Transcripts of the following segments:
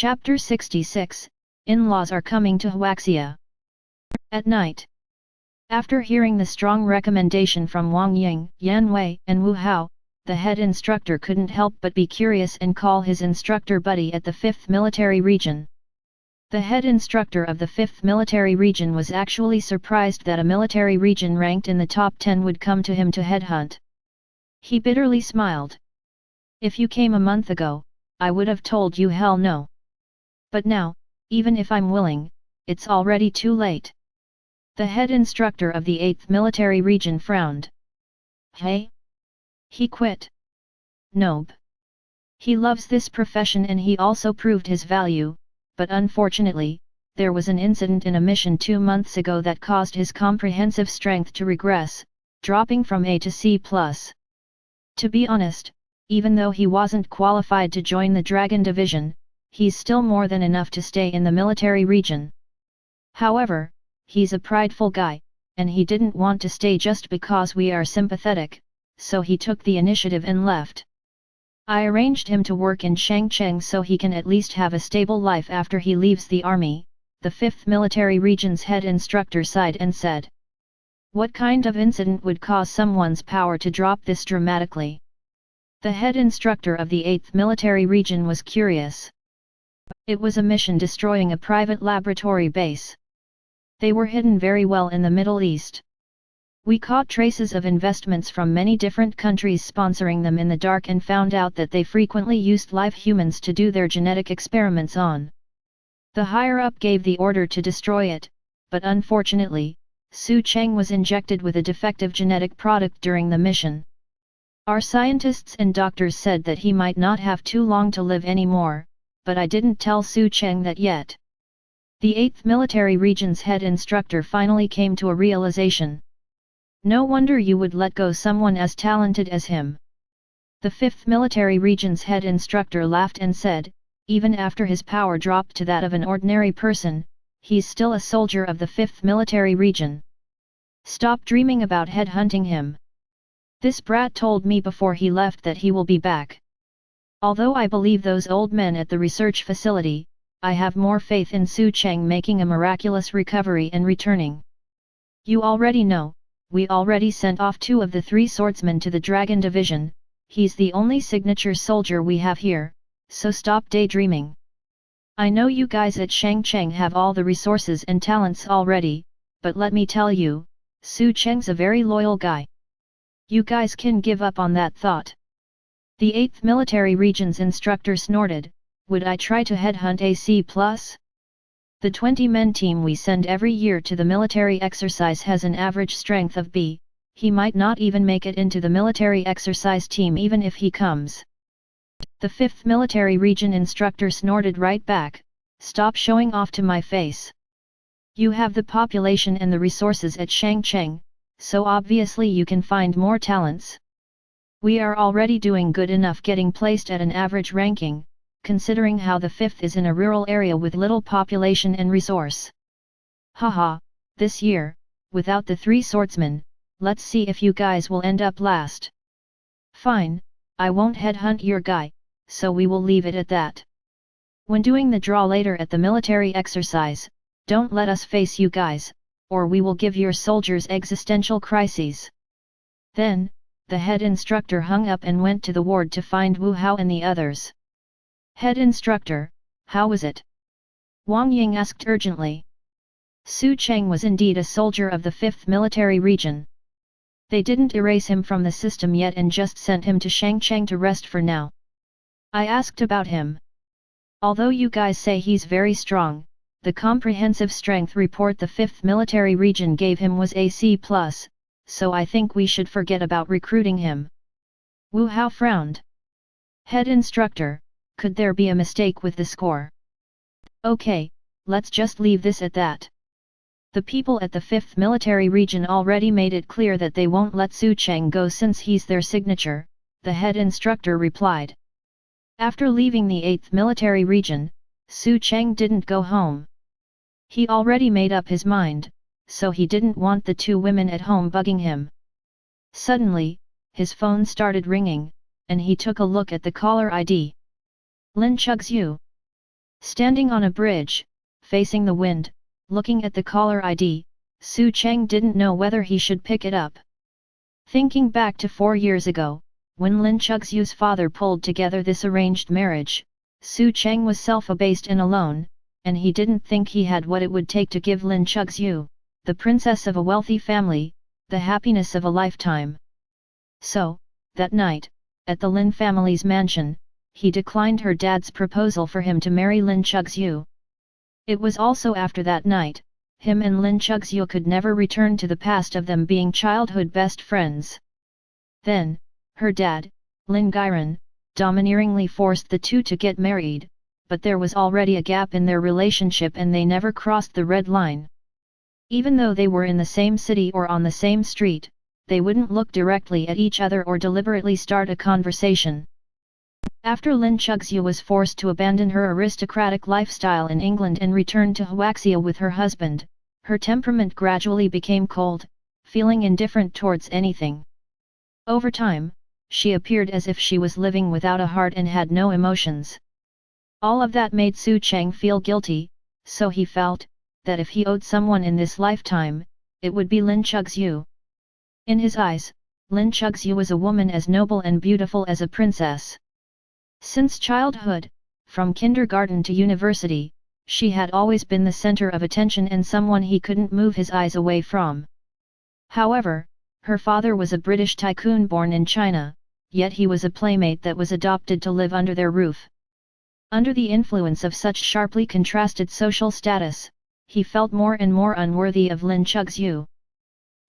Chapter 66, In-laws are coming to Huaxia. At night. After hearing the strong recommendation from Wang Ying, Yan Wei, and Wu Hao, the head instructor couldn't help but be curious and call his instructor buddy at the 5th Military Region. The head instructor of the 5th Military Region was actually surprised that a military region ranked in the top 10 would come to him to headhunt. He bitterly smiled. "If you came a month ago, I would have told you hell no. But now, even if I'm willing, it's already too late." The head instructor of the 8th Military Region frowned. "Hey? He quit? Nope. He loves this profession and he also proved his value, but unfortunately, there was an incident in a mission 2 months ago that caused his comprehensive strength to regress, dropping from A to C+. To be honest, even though he wasn't qualified to join the Dragon Division, he's still more than enough to stay in the military region. However, he's a prideful guy, and he didn't want to stay just because we are sympathetic, so he took the initiative and left. I arranged him to work in Shangcheng so he can at least have a stable life after he leaves the army," the 5th Military Region's head instructor sighed and said. "What kind of incident would cause someone's power to drop this dramatically?" The head instructor of the 8th Military Region was curious. It was a mission destroying a private laboratory base. They were hidden very well in the Middle East. We caught traces of investments from many different countries sponsoring them in the dark and found out that they frequently used live humans to do their genetic experiments on. The higher-up gave the order to destroy it, but unfortunately, Su Cheng was injected with a defective genetic product during the mission. Our scientists and doctors said that he might not have too long to live anymore, but I didn't tell Su Cheng that yet. The 8th Military Region's head instructor finally came to a realization. No wonder you would let go someone as talented as him. The 5th Military Region's head instructor laughed and said, "Even after his power dropped to that of an ordinary person, he's still a soldier of the 5th Military Region. Stop dreaming about headhunting him. This brat told me before he left that he will be back. Although I believe those old men at the research facility, I have more faith in Su Cheng making a miraculous recovery and returning. You already know, we already sent off 2 of the 3 swordsmen to the Dragon Division, he's the only signature soldier we have here, so stop daydreaming. I know you guys at Shangcheng have all the resources and talents already, but let me tell you, Su Cheng's a very loyal guy. You guys can give up on that thought." The 8th Military Region's instructor snorted, "Would I try to headhunt a C+? The 20-men team we send every year to the military exercise has an average strength of B, he might not even make it into the military exercise team even if he comes." The 5th Military Region instructor snorted right back, "Stop showing off to my face. You have the population and the resources at Shangcheng, so obviously you can find more talents. We are already doing good enough getting placed at an average ranking, considering how the 5th is in a rural area with little population and resource. Haha, this year, without the 3 swordsmen, let's see if you guys will end up last. Fine, I won't headhunt your guy, so we will leave it at that. When doing the draw later at the military exercise, don't let us face you guys, or we will give your soldiers existential crises." Then, the head instructor hung up and went to the ward to find Wu Hao and the others. "Head instructor, how was it?" Wang Ying asked urgently. Su Cheng was indeed a soldier of the 5th Military Region. They didn't erase him from the system yet and just sent him to Shangcheng to rest for now. I asked about him. Although you guys say he's very strong, the comprehensive strength report the 5th Military Region gave him was a C+, so I think we should forget about recruiting him." Wu Hao frowned. "Head instructor, could there be a mistake with the score? Okay, let's just leave this at that. The people at the 5th Military Region already made it clear that they won't let Su Cheng go since he's their signature," the head instructor replied. After leaving the 8th Military Region, Su Cheng didn't go home. He already made up his mind, so he didn't want the 2 women at home bugging him. Suddenly, his phone started ringing, and he took a look at the caller ID. "Lin Chug's you." Standing on a bridge, facing the wind, looking at the caller ID, Su Cheng didn't know whether he should pick it up. Thinking back to 4 years ago, when Lin Chugsyu's father pulled together this arranged marriage, Su Cheng was self-abased and alone, and he didn't think he had what it would take to give Lin Chugsyu, the princess of a wealthy family, the happiness of a lifetime. So, that night, at the Lin family's mansion, he declined her dad's proposal for him to marry Lin Chugsyu. It was also after that night, him and Lin Chugsyu could never return to the past of them being childhood best friends. Then, her dad, Lin Gairan, domineeringly forced the two to get married, but there was already a gap in their relationship and they never crossed the red line. Even though they were in the same city or on the same street, they wouldn't look directly at each other or deliberately start a conversation. After Lin Chugsyu was forced to abandon her aristocratic lifestyle in England and return to Huaxia with her husband, her temperament gradually became cold, feeling indifferent towards anything. Over time, she appeared as if she was living without a heart and had no emotions. All of that made Su Cheng feel guilty, so he felt that if he owed someone in this lifetime, it would be Lin Chugsyu. In his eyes, Lin Chugsyu was a woman as noble and beautiful as a princess. Since childhood, from kindergarten to university, she had always been the center of attention and someone he couldn't move his eyes away from. However, her father was a British tycoon born in China, yet he was a playmate that was adopted to live under their roof. Under the influence of such sharply contrasted social status, he felt more and more unworthy of Lin Chugsyu.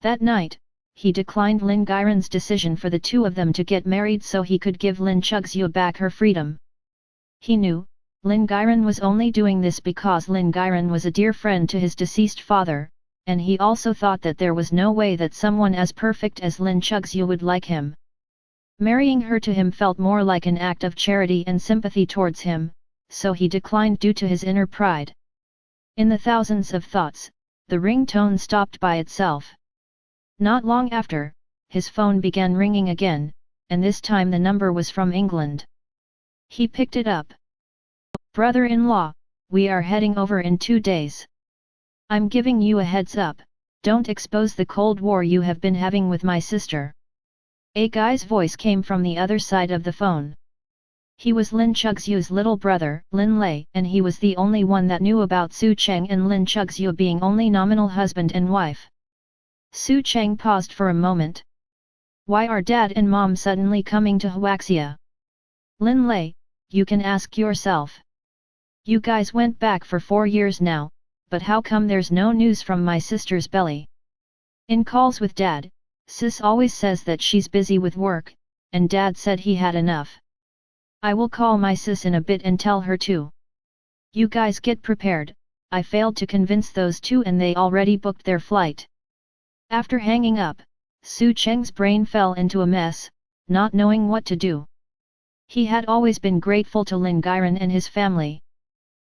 That night, he declined Lin Gairan's decision for the two of them to get married so he could give Lin Chugsyu back her freedom. He knew, Lin Gairan was only doing this because Lin Gairan was a dear friend to his deceased father, and he also thought that there was no way that someone as perfect as Lin Chugsyu would like him. Marrying her to him felt more like an act of charity and sympathy towards him, so he declined due to his inner pride. In the thousands of thoughts, the ringtone stopped by itself. Not long after, his phone began ringing again, and this time the number was from England. He picked it up. "Brother-in-law, we are heading over in 2 days. I'm giving you a heads up, don't expose the Cold War you have been having with my sister." A guy's voice came from the other side of the phone. He was Lin Chugsyu's little brother, Lin Lei, and he was the only one that knew about Su Cheng and Lin Chugsyu being only nominal husband and wife. Su Cheng paused for a moment. "Why are Dad and Mom suddenly coming to Huaxia?" "Lin Lei, you can ask yourself. You guys went back for 4 years now, but how come there's no news from my sister's belly? In calls with Dad, Sis always says that she's busy with work, and Dad said he had enough. I will call my sis in a bit and tell her too. You guys get prepared, I failed to convince those two and they already booked their flight." After hanging up, Su Cheng's brain fell into a mess, not knowing what to do. He had always been grateful to Lin Gairan and his family.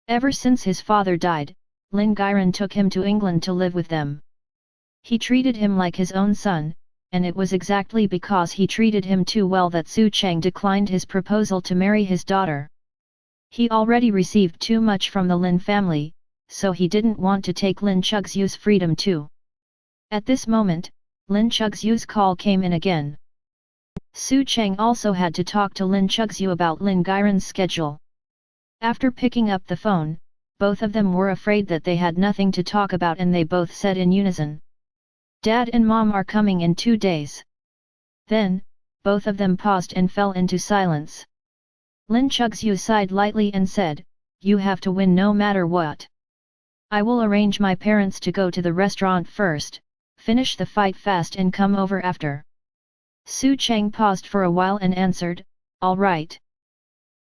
Ever since his father died, Lin Gairan took him to England to live with them. He treated him like his own son, and it was exactly because he treated him too well that Su Cheng declined his proposal to marry his daughter. He already received too much from the Lin family, so he didn't want to take Lin Chugsyu's freedom too. At this moment, Lin Chugsyu's call came in again. Su Cheng also had to talk to Lin Chugsyu about Lin Gairan's schedule. After picking up the phone, both of them were afraid that they had nothing to talk about and they both said in unison, "Dad and Mom are coming in 2 days." Then, both of them paused and fell into silence. Lin Chugsyu sighed lightly and said, "You have to win no matter what. I will arrange my parents to go to the restaurant first, finish the fight fast and come over after." Su Cheng paused for a while and answered, "All right."